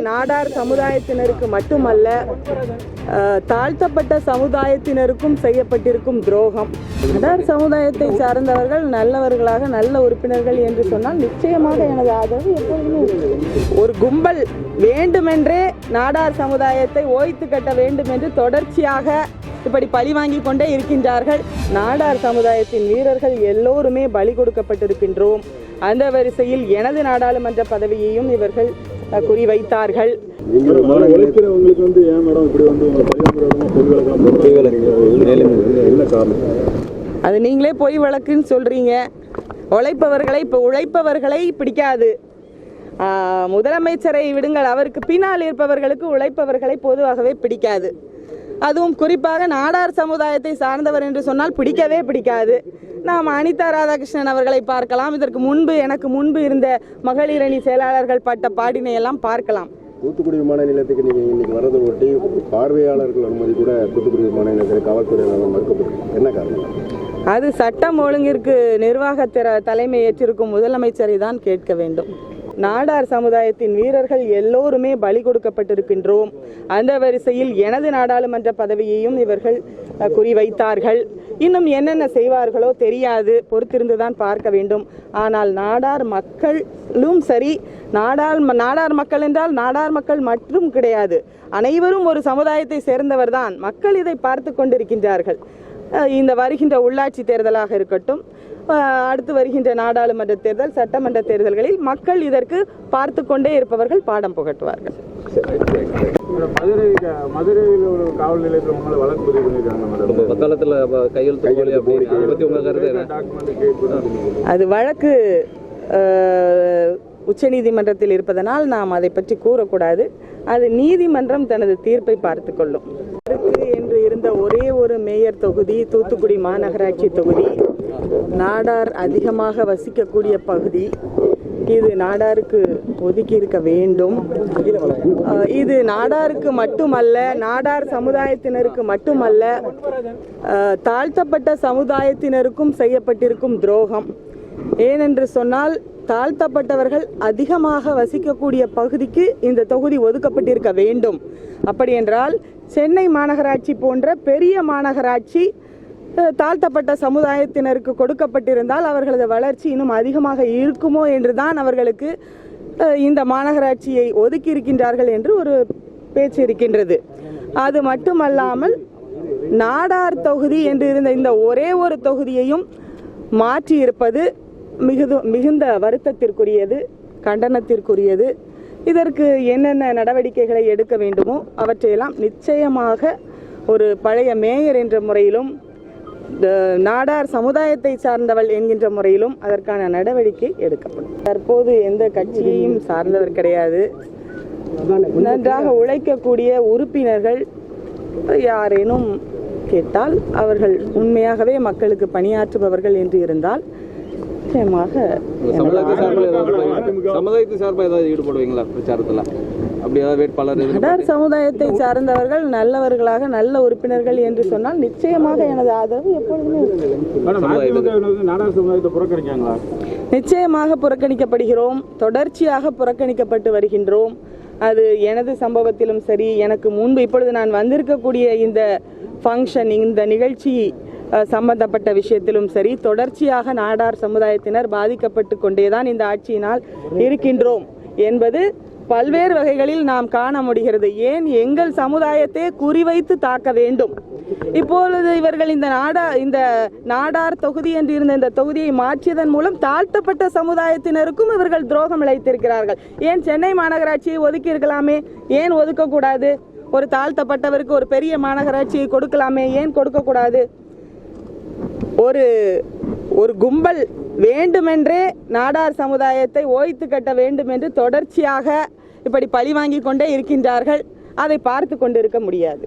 நாடார் சமுதாயத்தினருக்கு மட்டுமல்ல, தாழ்த்தப்பட்ட சமுதாயத்தினருக்கும் செய்யப்பட்டிருக்கும் துரோகம். நாடார் சமுதாயத்தை சார்ந்தவர்கள் நல்லவர்களாக நல்ல உறுப்பினர்கள் என்று சொன்னால் நிச்சயமாக எனது ஆதரவு எப்பொழுதுமே இருக்கிறது. ஒரு கும்பல் வேண்டுமென்றே நாடார் சமுதாயத்தை ஓய்த்து கட்ட வேண்டும் என்று தொடர்ச்சியாக இப்படி பழி வாங்கி கொண்டே இருக்கின்றார்கள். நாடார் சமுதாயத்தின் வீரர்கள் எல்லோருமே பலி கொடுக்கப்பட்டிருக்கின்றோம். அந்த வரிசையில் எனது நாடாளுமன்ற பதவியையும் இவர்கள் குறிவைத்தார்கள். அது நீங்களே பொய் வழக்குன்னு சொல்றீங்க. உழைப்பவர்களை பிடிக்காது. முதலமைச்சரை விடுங்கள், அவருக்கு பின்னால் இருப்பவர்களுக்கு உழைப்பவர்களை பொதுவாகவே பிடிக்காது. அதுவும் குறிப்பாக நாடார் சமுதாயத்தை சார்ந்தவர் என்று சொன்னால் பிடிக்கவே பிடிக்காது. நாம் அனிதா ராதாகிருஷ்ணன் அவர்களை பார்க்கலாம். இதற்கு முன்பு எனக்கு முன்பு இருந்த மகளிர் அணி செயலாளர்கள் பட்ட பாடினை எல்லாம் பார்க்கலாம். தூத்துக்குடி விமான நிலையத்துக்கு நீங்கள் இன்னைக்கு வரதை ஒட்டி பார்வையாளர்கள் அனுமதி கூட தூத்துக்குடி விமான நிலையத்தில் காவல்துறையினர் மறுக்கப்பட்டிருக்கு. என்ன காரணம்? அது சட்டம் ஒழுங்கிற்கு நிர்வாக தலைமை ஏற்றிருக்கும் முதலமைச்சரை தான் கேட்க வேண்டும். நாடார் சமுதாயத்தின் வீரர்கள் எல்லோருமே பலி கொடுக்கப்பட்டிருக்கின்றோம். அந்த வரிசையில் எனது நாடாளுமன்ற பதவியையும் இவர்கள் குறிவைத்தார்கள். இன்னும் என்னென்ன செய்வார்களோ தெரியாது, பொறுத்திருந்துதான் பார்க்க வேண்டும். ஆனால் நாடார் மக்களும் சரி, நாடார் மக்கள் என்றால் நாடார் மக்கள் மட்டும் கிடையாது, அனைவரும் ஒரு சமுதாயத்தை சேர்ந்தவர் தான். மக்கள் இதை பார்த்து கொண்டிருக்கின்றார்கள். இந்த வருகின்ற உள்ளாட்சி தேர்தலாக இருக்கட்டும், அடுத்து வருகின்ற நாடாளுமன்ற தேர்தல், சட்டமன்ற தேர்தல்களில் மக்கள் இதற்கு பார்த்து கொண்டே இருப்பவர்கள் பாடம் புகட்டுவார்கள். மதுரையில் ஒரு காவல் நிலையத்தில் உங்களை வழக்கு பதிவு பண்ணியிருக்காங்க. அது வழக்கு உச்சநீதிமன்றத்தில் இருப்பதனால் நாம் அதை பற்றி கூறக்கூடாது. அது நீதிமன்றம் தனது தீர்ப்பை பார்த்து கொள்ளும். என்று இருந்த ஒரே ஒரு மேயர் தொகுதி தூத்துக்குடி மாநகராட்சி தொகுதி, நாடார் அதிகமாக வசிக்கக்கூடிய பகுதி. இது நாடாருக்கு ஒதுக்கி இருக்க வேண்டும். இது நாடாருக்கு மட்டுமல்ல, நாடார் சமுதாயத்தினருக்கு மட்டுமல்ல, தாழ்த்தப்பட்ட சமுதாயத்தினருக்கும் செய்யப்பட்டிருக்கும் துரோகம். ஏனென்று சொன்னால், தாழ்த்தப்பட்டவர்கள் அதிகமாக வசிக்கக்கூடிய பகுதிக்கு இந்த தொகுதி ஒதுக்கப்பட்டிருக்க வேண்டும். அப்படி என்றால் சென்னை மாநகராட்சி போன்ற பெரிய மாநகராட்சி தாழ்த்தப்பட்ட சமுதாயத்தினருக்கு கொடுக்கப்பட்டிருந்தால் அவர்களது வளர்ச்சி இன்னும் அதிகமாக இருக்குமோ என்றுதான் அவர்களுக்கு இந்த மாநகராட்சியை ஒதுக்கி இருக்கின்றார்கள் என்று ஒரு பேச்சு இருக்கின்றது. அது மட்டுமல்லாமல் நாடார் தொகுதி என்று இருந்த இந்த ஒரே ஒரு தொகுதியையும் மாற்றி இருப்பது மிகுந்த வருத்தத்திற்குரியது, கண்டனத்திற்குரியது. இதற்கு என்னென்ன நடவடிக்கைகளை எடுக்க வேண்டுமோ அவற்றையெல்லாம் நிச்சயமாக ஒரு பழைய மேயர் என்ற முறையிலும் நாடார் சமுதாயத்தை சார்ந்தவள் என்கின்ற முறையிலும் அதற்கான நடவடிக்கை எடுக்கப்படும். தற்போது எந்த கட்சியையும் சார்ந்தவர் கிடையாது. நன்றாக உழைக்கக்கூடிய உறுப்பினர்கள் யாரேனும் கேட்டால், அவர்கள் உண்மையாகவே மக்களுக்கு பணியாற்றுபவர்கள் என்று இருந்தால் நாடார் சமுதாயத்தை சார்ந்தவர்கள் நல்லவர்களாக நல்ல உறுப்பினர்கள் என்று சொன்னால் நிச்சயமாக எனது ஆதரவு எப்பொழுதுமே நிச்சயமாக புறக்கணிக்கப்படுகிறோம். தொடர்ச்சியாக புறக்கணிக்கப்பட்டு வருகின்றோம். அது எனது சம்பவத்திலும் சரி, எனக்கு முன்பு இப்பொழுது நான் வந்திருக்கக்கூடிய இந்த ஃபங்க்ஷன், இந்த நிகழ்ச்சி சம்பந்தப்பட்ட விஷயத்திலும் சரி, தொடர்ச்சியாக நாடார் சமுதாயத்தினர் பாதிக்கப்பட்டு கொண்டேதான் இந்த ஆட்சியினால் இருக்கின்றோம் என்பது பல்வேறு வகைகளில் நாம் காண முடிகிறது. ஏன் எங்கள் சமுதாயத்தை குறிவைத்து தாக்க வேண்டும்? இப்பொழுது இவர்கள் இந்த நாடார் தொகுதி என்று இருந்த இந்த தொகுதியை மாற்றியதன் மூலம் தாழ்த்தப்பட்ட சமுதாயத்தினருக்கும் இவர்கள் துரோகம் இழைத்திருக்கிறார்கள். ஏன் சென்னை மாநகராட்சியை ஒதுக்கி இருக்கலாமே, ஏன் ஒதுக்கக்கூடாது? ஒரு தாழ்த்தப்பட்டவருக்கு ஒரு பெரிய மாநகராட்சியை கொடுக்கலாமே, ஏன் கொடுக்கக்கூடாது? ஒரு கும்பல் வேண்டுமென்றே நாடார் சமுதாயத்தை ஓய்த்து கட்ட வேண்டும் என்று தொடர்ச்சியாக இப்படி பழி வாங்கி கொண்டே இருக்கின்றார்கள். அதை பார்த்து கொண்டிருக்க முடியாது.